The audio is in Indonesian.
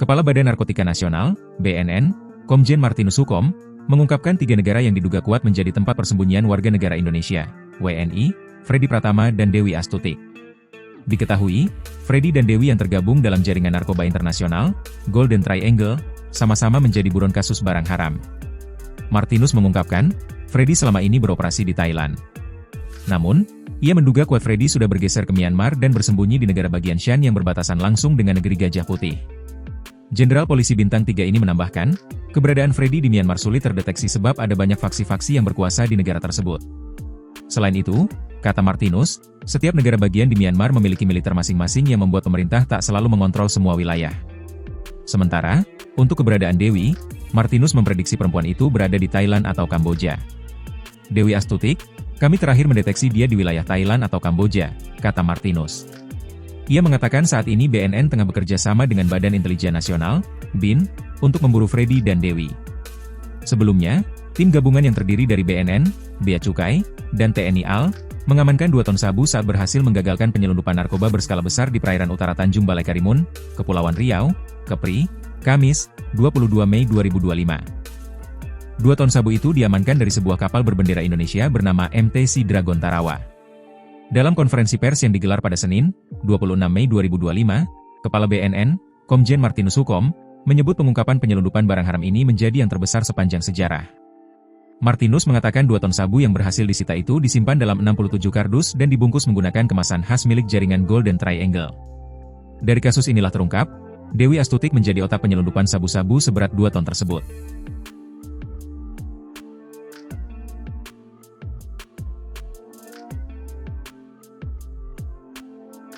Kepala Badan Narkotika Nasional, BNN, Komjen Martinus Hukom, mengungkapkan 3 negara yang diduga kuat menjadi tempat persembunyian warga negara Indonesia, WNI, Freddy Pratama dan Dewi Astuti. Diketahui, Freddy dan Dewi yang tergabung dalam jaringan narkoba internasional, Golden Triangle, sama-sama menjadi buron kasus barang haram. Martinus mengungkapkan, Freddy selama ini beroperasi di Thailand. Namun, ia menduga kuat Freddy sudah bergeser ke Myanmar dan bersembunyi di negara bagian Shan yang berbatasan langsung dengan negeri Gajah Putih. Jenderal Polisi Bintang 3 ini menambahkan, keberadaan Freddy di Myanmar sulit terdeteksi sebab ada banyak faksi-faksi yang berkuasa di negara tersebut. Selain itu, kata Martinus, setiap negara bagian di Myanmar memiliki militer masing-masing yang membuat pemerintah tak selalu mengontrol semua wilayah. Sementara, untuk keberadaan Dewi, Martinus memprediksi perempuan itu berada di Thailand atau Kamboja. Dewi Astuti, kami terakhir mendeteksi dia di wilayah Thailand atau Kamboja, kata Martinus. Ia mengatakan saat ini BNN tengah bekerja sama dengan Badan Intelijen Nasional, BIN, untuk memburu Freddy dan Dewi. Sebelumnya, tim gabungan yang terdiri dari BNN, Bea Cukai, dan TNI AL, mengamankan 2 ton sabu saat berhasil menggagalkan penyelundupan narkoba berskala besar di perairan utara Tanjung Balai Karimun, Kepulauan Riau, Kepri, Kamis, 22 Mei 2025. 2 ton sabu itu diamankan dari sebuah kapal berbendera Indonesia bernama MT Dragon Tarawa. Dalam konferensi pers yang digelar pada Senin, 26 Mei 2025, Kepala BNN, Komjen Martinus Hukom, menyebut pengungkapan penyelundupan barang haram ini menjadi yang terbesar sepanjang sejarah. Martinus mengatakan 2 ton sabu yang berhasil disita itu disimpan dalam 67 kardus dan dibungkus menggunakan kemasan khas milik jaringan Golden Triangle. Dari kasus inilah terungkap, Dewi Astuti menjadi otak penyelundupan sabu-sabu seberat 2 ton tersebut.